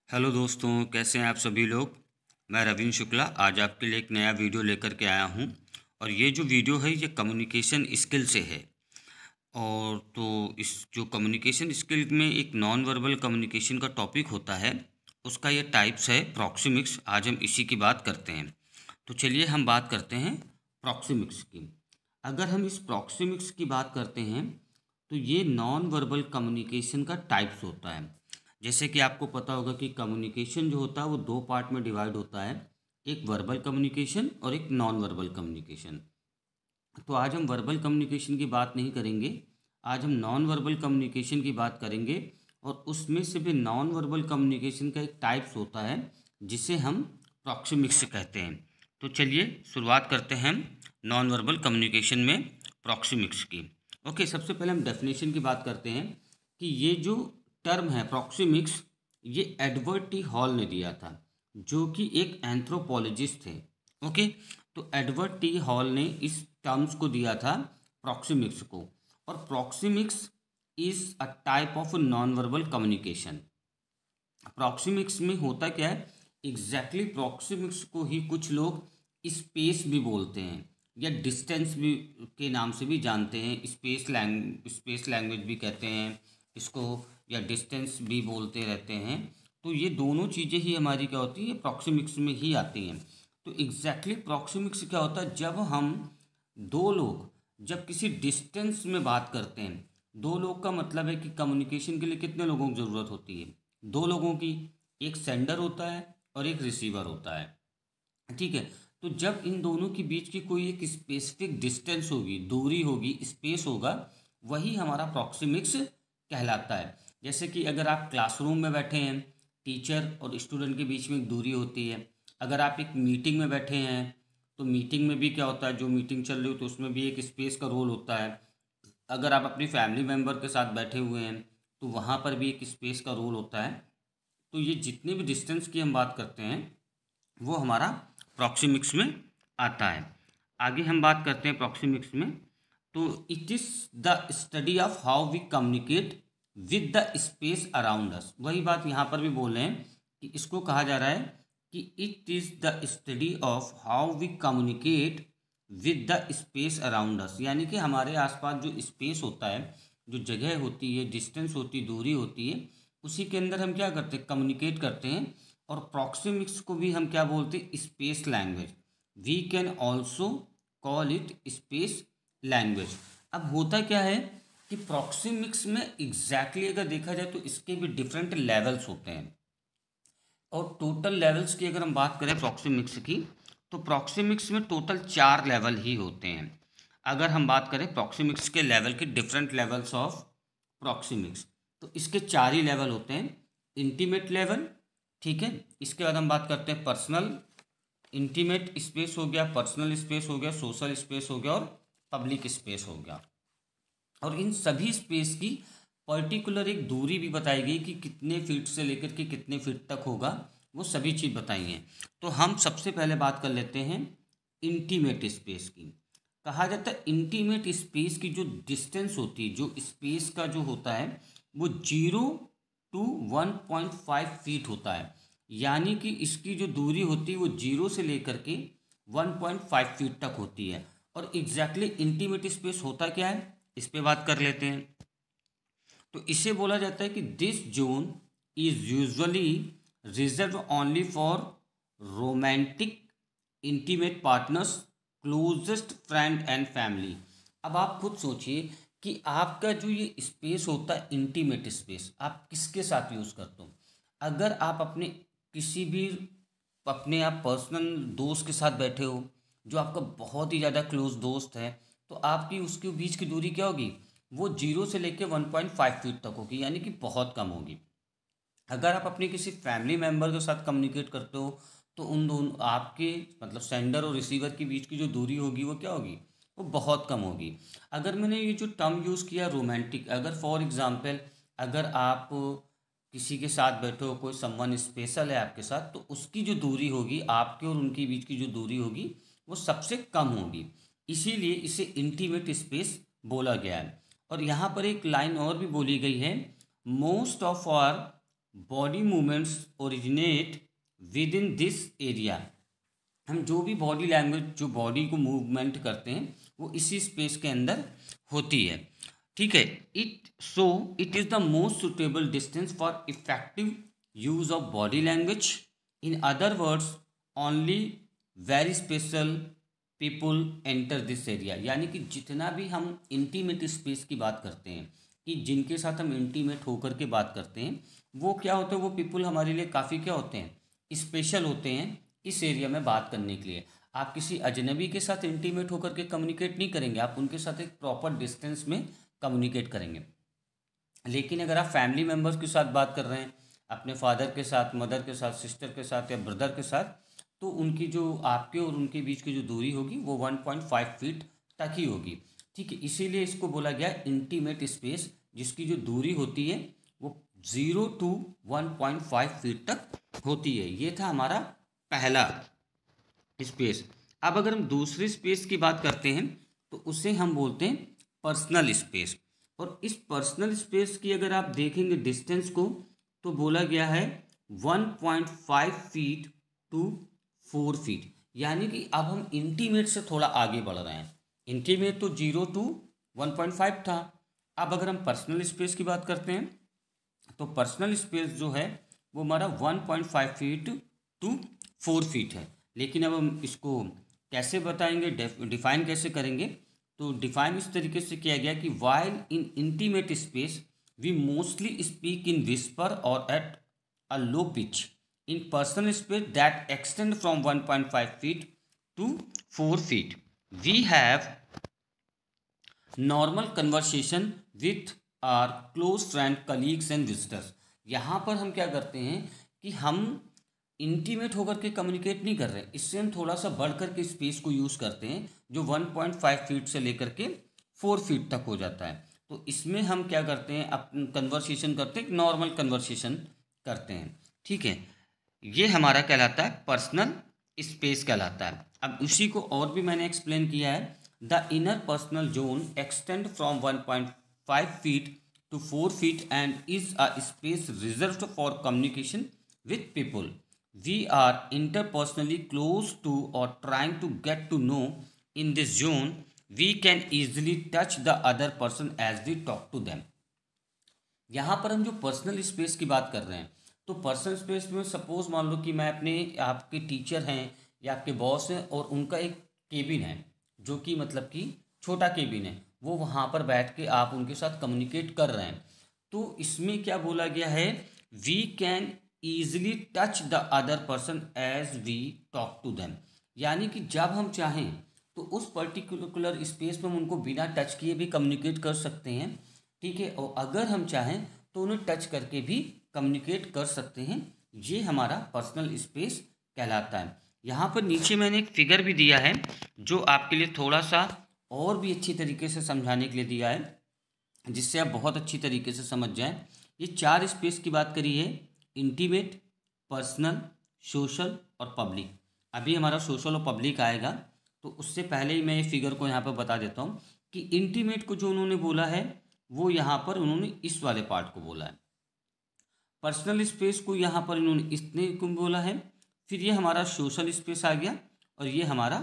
Hello दोस्तों, कैसे हैं आप सभी लोग। मैं रविंद्र शुक्ला आज आपके लिए एक नया वीडियो लेकर के आया हूं। और ये जो वीडियो है ये कम्युनिकेशन स्किल से है। और तो इस जो कम्युनिकेशन स्किल में एक नॉन वर्बल कम्युनिकेशन का टॉपिक होता है, उसका ये टाइप्स है प्रॉक्सिमिक्स। आज हम इसी की बात करते हैं। तो चलिए हम बात करते हैं प्रॉक्सिमिक्स की। अगर हम इस प्रॉक्सिमिक्स की बात करते हैं तो ये नॉन वर्बल कम्युनिकेशन का टाइप्स होता है। जैसे कि आपको पता होगा कि कम्युनिकेशन जो होता है वो दो पार्ट में डिवाइड होता है, एक वर्बल कम्युनिकेशन और एक नॉन वर्बल कम्युनिकेशन। तो आज हम वर्बल कम्युनिकेशन की बात नहीं करेंगे, आज हम नॉन वर्बल कम्युनिकेशन की बात करेंगे। और उसमें से भी नॉन वर्बल कम्युनिकेशन का एक टाइप्स होता है जिसे हम प्रॉक्सिमिक्स कहते हैं। तो चलिए शुरुआत करते हैं नॉन वर्बल कम्युनिकेशन में प्रॉक्सिमिक्स की। ओके, सबसे पहले हम डेफिनेशन की बात करते हैं कि ये जो टर्म है प्रॉक्सिमिक्स, ये एडवर्ड टी हॉल ने दिया था, जो कि एक एंथ्रोपोलॉजिस्ट थे। ओके, तो एडवर्ड टी हॉल ने इस टर्म्स को दिया था प्रॉक्सिमिक्स को। और proxemics is a type of non verbal communication. Proxemics में होता क्या है, एग्जैक्टली प्रॉक्सिमिक्स को ही कुछ लोग स्पेस भी बोलते हैं या डिस्टेंस भी के नाम से भी जानते हैं। स्पेस लैंग्वेज भी कहते हैं इसको, या डिस्टेंस भी बोलते रहते हैं। तो ये दोनों चीज़ें ही हमारी क्या होती है, प्रॉक्सिमिक्स में ही आती हैं। तो एग्जैक्टली प्रॉक्सिमिक्स क्या होता है, जब हम दो लोग जब किसी डिस्टेंस में बात करते हैं। दो लोग का मतलब है कि कम्युनिकेशन के लिए कितने लोगों की ज़रूरत होती है, दो लोगों की। एक सेंडर होता है और एक रिसीवर होता है, ठीक है। तो जब इन दोनों के बीच की कोई एक स्पेसिफिक डिस्टेंस होगी, दूरी होगी, स्पेस होगा, वही हमारा प्रॉक्सिमिक्स कहलाता है। जैसे कि अगर आप क्लासरूम में बैठे हैं, टीचर और स्टूडेंट के बीच में एक दूरी होती है। अगर आप एक मीटिंग में बैठे हैं तो मीटिंग में भी क्या होता है, जो मीटिंग चल रही हो तो उसमें भी एक स्पेस का रोल होता है। अगर आप अपनी फैमिली मेम्बर के साथ बैठे हुए हैं तो वहाँ पर भी एक स्पेस का रोल होता है। तो ये जितने भी डिस्टेंस की हम बात करते हैं वो हमारा प्रॉक्सिमिक्स में आता है। आगे हम बात करते हैं प्रॉक्सिमिक्स में। तो it is the study of how we communicate with the space around us. वही बात यहाँ पर भी बोल रहे हैं कि इसको कहा जा रहा है कि it is the study of how we communicate with the space around us. यानी कि हमारे आसपास जो स्पेस होता है, जो जगह होती है, डिस्टेंस होती है, दूरी होती है, उसी के अंदर हम क्या करते हैं, कम्युनिकेट करते हैं। और प्रॉक्सिमिक्स को भी हम क्या बोलते हैं, space language. We can also call it space language. अब होता क्या है कि प्रॉक्सिमिक्स में एग्जैक्टली अगर देखा जाए तो इसके भी डिफरेंट लेवल्स होते हैं। और टोटल लेवल्स की अगर हम बात करें प्रॉक्सिमिक्स की, तो प्रॉक्सिमिक्स में टोटल 4 लेवल ही होते हैं। अगर हम बात करें प्रॉक्सिमिक्स के लेवल के, डिफरेंट लेवल्स ऑफ प्रॉक्सिमिक्स, तो इसके 4 ही लेवल होते हैं। इंटीमेट लेवल, ठीक है। इसके बाद हम बात करते हैं पर्सनल। इंटीमेट स्पेस हो गया, पर्सनल स्पेस हो गया, सोशल स्पेस हो गया और पब्लिक स्पेस हो गया। और इन सभी स्पेस की पर्टिकुलर एक दूरी भी बताई गई कि कितने फीट से लेकर के कितने फीट तक होगा, वो सभी चीज़ बताई हैं। तो हम सबसे पहले बात कर लेते हैं इंटीमेट स्पेस की। कहा जाता है इंटीमेट स्पेस की जो डिस्टेंस होती है, जो स्पेस का जो होता है, वो 0 to 1.5 फीट होता है। यानी कि इसकी जो दूरी होती है वो 0 से लेकर के 1.5 फीट तक होती है। और एग्जैक्टली इंटीमेट स्पेस होता क्या है, इस पे बात कर लेते हैं। तो इसे बोला जाता है कि this zone is usually reserve only for romantic intimate partners, closest friend and family. अब आप खुद सोचिए कि आपका जो ये स्पेस होता है इंटीमेट स्पेस, आप किसके साथ यूज़ करते हो। अगर आप अपने किसी भी अपने आप पर्सनल दोस्त के साथ बैठे हो, जो आपका बहुत ही ज़्यादा क्लोज दोस्त है, तो आपकी उसके बीच की दूरी क्या होगी, वो 0 से लेकर 1.5 फीट तक होगी, यानी कि बहुत कम होगी। अगर आप अपने किसी फैमिली मेम्बर के साथ कम्युनिकेट करते हो तो उन दोनों आपके मतलब सेंडर और रिसीवर के बीच की जो दूरी होगी वो क्या होगी, वो बहुत कम होगी। अगर मैंने ये जो टर्म यूज़ किया रोमांटिक, अगर फॉर एग्जांपल अगर आप किसी के साथ बैठे हो, कोई समवन स्पेशल है आपके साथ, तो उसकी जो दूरी होगी, आपके और उनके बीच की जो दूरी होगी, वो सबसे कम होगी। इसीलिए इसे इंटीमेट स्पेस बोला गया है। और यहाँ पर एक लाइन और भी बोली गई है, most of our body movements originate within this area. हम जो भी बॉडी लैंग्वेज, जो बॉडी को मूवमेंट करते हैं, वो इसी स्पेस के अंदर होती है। ठीक है, it is the most suitable distance for effective use of body language. In other words, only very special people enter this area. यानी कि जितना भी हम इंटीमेट स्पेस की बात करते हैं, कि जिनके साथ हम इंटीमेट होकर के बात करते हैं, वो क्या होते हैं, वो पीपुल हमारे लिए काफ़ी क्या होते हैं, स्पेशल होते हैं इस एरिया में बात करने के लिए। आप किसी अजनबी के साथ इंटीमेट होकर के कम्युनिकेट नहीं करेंगे, आप उनके साथ एक प्रॉपर डिस्टेंस में कम्युनिकेट करेंगे। लेकिन अगर आप फैमिली मेम्बर्स के साथ बात कर रहे हैं, अपने फादर के साथ, मदर के साथ, सिस्टर के साथ या ब्रदर के साथ, तो उनकी जो आपके और उनके बीच की जो दूरी होगी वो 1.5 फीट तक ही होगी। ठीक है, इसीलिए इसको बोला गया इंटीमेट स्पेस, जिसकी जो दूरी होती है वो 0 to 1.5 फीट तक होती है। ये था हमारा पहला स्पेस। अब अगर हम दूसरे स्पेस की बात करते हैं तो उसे हम बोलते हैं पर्सनल स्पेस। और इस पर्सनल स्पेस की अगर आप देखेंगे डिस्टेंस को, तो बोला गया है 1.5 फीट टू 4 फीट। यानी कि अब हम इंटीमेट से थोड़ा आगे बढ़ रहे हैं। इंटीमेट तो 0 to 1.5 था। अब अगर हम पर्सनल स्पेस की बात करते हैं तो पर्सनल स्पेस जो है वो हमारा 1.5 फीट टू 4 फीट है। लेकिन अब हम इसको कैसे बताएंगे, डिफाइन कैसे करेंगे, तो डिफाइन इस तरीके से किया गया कि while in intimate space we mostly speak in whisper और at a low pitch. In personal space that extend from 1.5 feet to 4 feet we have normal conversation with our close friend, colleagues and visitors. यहाँ पर हम क्या करते हैं कि हम intimate होकर के कम्युनिकेट नहीं कर रहे हैं, इससे हम थोड़ा सा बढ़ कर के स्पेस को यूज़ करते हैं, जो 1.5 फीट से लेकर के 4 फीट तक हो जाता है। तो इसमें हम क्या करते हैं, अपन कन्वर्सेशन करते हैं, नॉर्मल कन्वर्सेशन करते हैं। ठीक है, ये हमारा कहलाता है पर्सनल स्पेस कहलाता है। अब उसी को और भी मैंने एक्सप्लेन किया है। The inner personal zone extend from 1.5 feet to 4 feet and is a space reserved for communication with people we are interpersonally close to or trying to get to know. In this zone we can easily touch the other person as we talk to them. यहाँ पर हम जो personal space की बात कर रहे हैं, तो पर्सनल स्पेस में सपोज मान लो कि मैं अपने, आपके टीचर हैं या आपके बॉस हैं और उनका एक केबिन है, जो कि मतलब कि छोटा केबिन है, वो वहाँ पर बैठ के आप उनके साथ कम्युनिकेट कर रहे हैं। तो इसमें क्या बोला गया है, we can easily touch the other person as we talk to them. यानी कि जब हम चाहें तो उस पर्टिकुलर स्पेस में हम उनको बिना टच किए भी कम्युनिकेट कर सकते हैं। ठीक है, और अगर हम चाहें तो उन्हें टच करके भी कम्युनिकेट कर सकते हैं। ये हमारा पर्सनल स्पेस कहलाता है। यहाँ पर नीचे मैंने एक फिगर भी दिया है, जो आपके लिए थोड़ा सा और भी अच्छी तरीके से समझाने के लिए दिया है, जिससे आप बहुत अच्छी तरीके से समझ जाएं। ये 4 स्पेस की बात करी है, इंटीमेट, पर्सनल, सोशल और पब्लिक। अभी हमारा सोशल और पब्लिक आएगा, तो उससे पहले ही मैं ये फिगर को यहाँ पर बता देता हूँ कि इंटीमेट को जो उन्होंने बोला है वो यहाँ पर उन्होंने इस वाले पार्ट को बोला है, पर्सनल स्पेस को यहाँ पर इन्होंने इतने को बोला है, फिर ये हमारा सोशल स्पेस आ गया और ये हमारा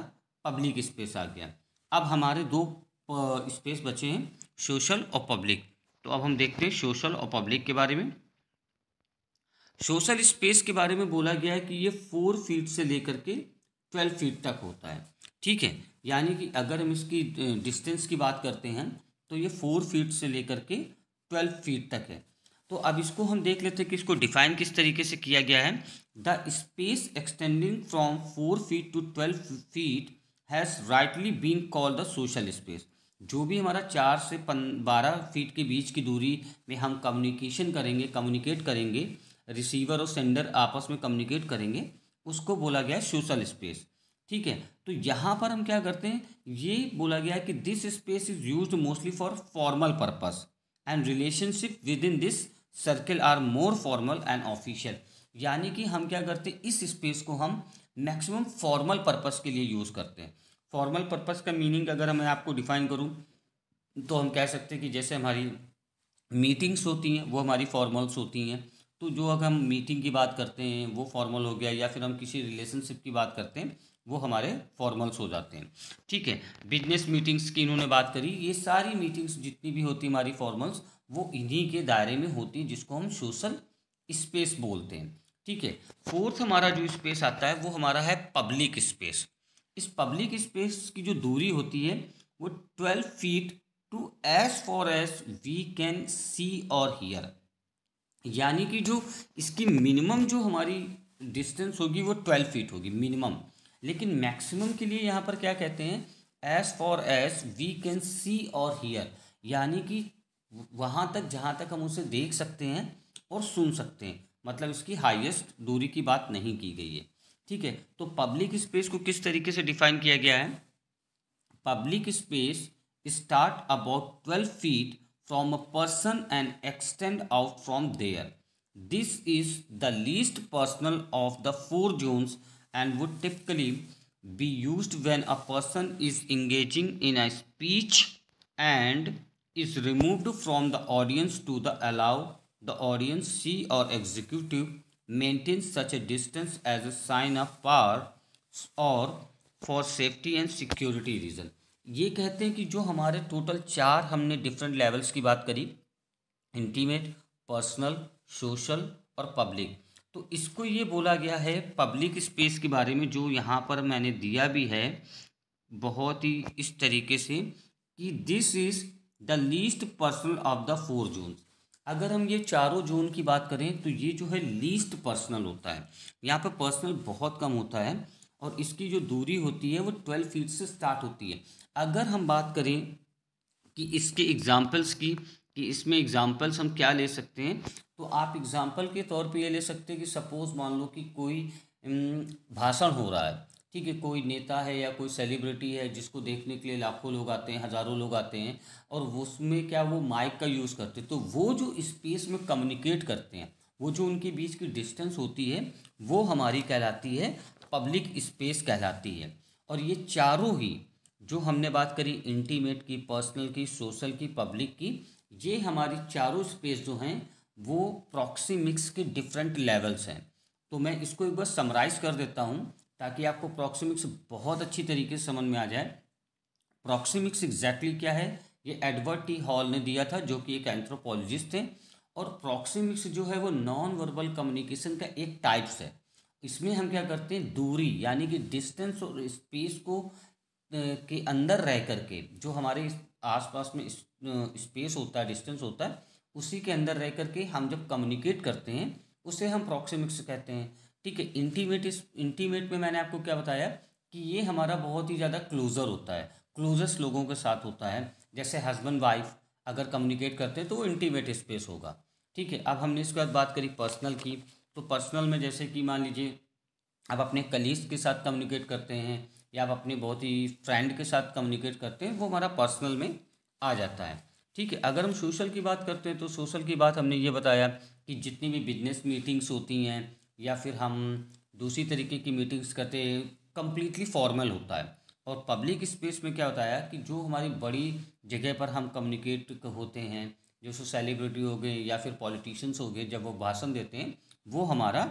पब्लिक स्पेस आ गया। अब हमारे 2 स्पेस बचे हैं, सोशल और पब्लिक। तो अब हम देखते हैं सोशल और पब्लिक के बारे में। सोशल स्पेस के बारे में बोला गया है कि ये 4 फीट से लेकर के 12 फीट तक होता है। ठीक है, यानी कि अगर हम इसकी डिस्टेंस की बात करते हैं तो ये 4 फीट से लेकर के 12 फीट तक है। तो अब इसको हम देख लेते हैं कि इसको डिफाइन किस तरीके से किया गया है। The space extending from 4 feet to 12 feet has rightly been called the social space. जो भी हमारा 4 से 12 फीट के बीच की दूरी में हम कम्युनिकेट करेंगे, रिसीवर और सेंडर आपस में कम्युनिकेट करेंगे, उसको बोला गया है सोशल स्पेस। ठीक है, तो यहाँ पर हम क्या करते हैं, ये बोला गया है कि this space is used mostly for formal purpose and relationship within this circle are more formal and official. यानी कि हम क्या करते हैं, इस स्पेस को हम मैक्सिमम फॉर्मल पर्पस के लिए यूज़ करते हैं। फॉर्मल पर्पस का मीनिंग अगर मैं आपको डिफाइन करूं तो हम कह सकते हैं कि जैसे हमारी मीटिंग्स होती हैं वो हमारी फॉर्मल्स होती हैं, तो जो अगर हम मीटिंग की बात करते हैं वो फॉर्मल हो गया, या फिर हम किसी रिलेशनशिप की बात करते हैं वो हमारे फॉर्मल्स हो जाते हैं। ठीक है, बिजनेस मीटिंग्स की इन्होंने बात करी, ये सारी मीटिंग्स जितनी भी होती हमारी फॉर्मल्स वो इन्हीं के दायरे में होती हैं, जिसको हम सोशल स्पेस बोलते हैं। ठीक है, फोर्थ हमारा जो स्पेस आता है वो हमारा है पब्लिक स्पेस। इस पब्लिक स्पेस की जो दूरी होती है वो 12 feet to as far as we can see or hear, यानी कि जो इसकी मिनिमम जो हमारी डिस्टेंस होगी वो 12 फीट होगी मिनिमम, लेकिन मैक्सिमम के लिए यहाँ पर क्या कहते हैं, as far as we can see or hear, यानी कि वहाँ तक जहाँ तक हम उसे देख सकते हैं और सुन सकते हैं, मतलब इसकी हाईएस्ट दूरी की बात नहीं की गई है। ठीक है, तो पब्लिक स्पेस को किस तरीके से डिफाइन किया गया है, public space start about 12 feet from a person and extend out from there. This is the least personal of the four zones and would typically be used when a person is engaging in a speech and is removed from the audience to the allow the audience see or executive maintain such a distance as a sign of power or for safety and security reason। ये कहते हैं कि जो हमारे total 4 हमने different levels की बात करी, इंटीमेट, पर्सनल, सोशल और पब्लिक, तो इसको ये बोला गया है पब्लिक स्पेस के बारे में, जो यहाँ पर मैंने दिया भी है बहुत ही इस तरीके से कि this is the least personal of the 4 zones. अगर हम ये चारों जोन की बात करें तो ये जो है लीस्ट पर्सनल होता है, यहाँ पर पर्सनल बहुत कम होता है और इसकी जो दूरी होती है वो 12 फीट से स्टार्ट होती है। अगर हम बात करें कि इसके एग्जाम्पल्स की, कि इसमें एग्जाम्पल्स हम क्या ले सकते हैं, तो आप एग्जाम्पल के तौर पे ये ले सकते हैं कि सपोज़ मान लो कि कोई भाषण हो रहा है, ठीक है, कोई नेता है या कोई सेलिब्रिटी है जिसको देखने के लिए लाखों लोग आते हैं, हज़ारों लोग आते हैं, और उसमें क्या वो माइक का यूज़ करते हैं, तो वो जो स्पेस में कम्युनिकेट करते हैं, वो जो उनके बीच की डिस्टेंस होती है वो हमारी कहलाती है पब्लिक स्पेस कहलाती है। और ये चारों ही जो हमने बात करी, इंटीमेट की, पर्सनल की, सोशल की, पब्लिक की, ये हमारी चारों स्पेस जो हैं वो प्रॉक्सिमिक्स के डिफरेंट लेवल्स हैं। तो मैं इसको एक बार समराइज़ कर देता हूँ ताकि आपको प्रॉक्सिमिक्स बहुत अच्छी तरीके से समझ में आ जाए। प्रॉक्सिमिक्स एग्जैक्टली क्या है, ये एडवर्ड टी हॉल ने दिया था, जो कि एक एंथ्रोपोलॉजिस्ट थे। और प्रॉक्सिमिक्स जो है वो नॉन वर्बल कम्युनिकेशन का एक टाइप्स है। इसमें हम क्या करते हैं, दूरी यानी कि डिस्टेंस और स्पेस को के अंदर रह करके जो हमारे आसपास में स्पेस होता है, डिस्टेंस होता है, उसी के अंदर रह करके हम जब कम्युनिकेट करते हैं उसे हम प्रॉक्सिमिक्स कहते हैं। ठीक है, इंटीमेट में मैंने आपको क्या बताया कि ये हमारा बहुत ही ज़्यादा क्लोज़र होता है, क्लोजेस्ट लोगों के साथ होता है, जैसे हस्बैंड वाइफ अगर कम्युनिकेट करते हैं तो वो इंटीमेट स्पेस होगा। ठीक है, अब हमने इसके बाद बात करी पर्सनल की, तो पर्सनल में जैसे कि मान लीजिए आप अपने कलीग्स के साथ कम्युनिकेट करते हैं या आप अपने बहुत ही फ्रेंड के साथ कम्युनिकेट करते हैं, वो हमारा पर्सनल में आ जाता है। ठीक है, अगर हम सोशल की बात करते हैं तो सोशल की बात हमने ये बताया कि जितनी भी बिजनेस मीटिंग्स होती हैं या फिर हम दूसरी तरीके की मीटिंग्स करते हैं, कम्प्लीटली फॉर्मल होता है। और पब्लिक स्पेस में क्या होता है कि जो हमारी बड़ी जगह पर हम कम्युनिकेट होते हैं, जैसे सेलिब्रिटी हो गए या फिर पॉलिटिशियंस हो गए, जब वो भाषण देते हैं वो हमारा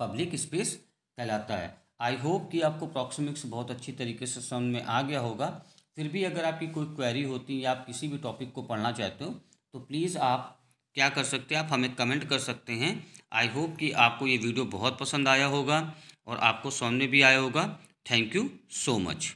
पब्लिक स्पेस कहलाता है। आई होप कि आपको प्रॉक्सिमिक्स बहुत अच्छी तरीके से समझ में आ गया होगा। फिर भी अगर आपकी कोई क्वेरी होती है या आप किसी भी टॉपिक को पढ़ना चाहते हो तो प्लीज़ आप क्या कर सकते हैं, आप हमें कमेंट कर सकते हैं। आई होप कि आपको ये वीडियो बहुत पसंद आया होगा और आपको समझ में भी आया होगा। Thank you so much.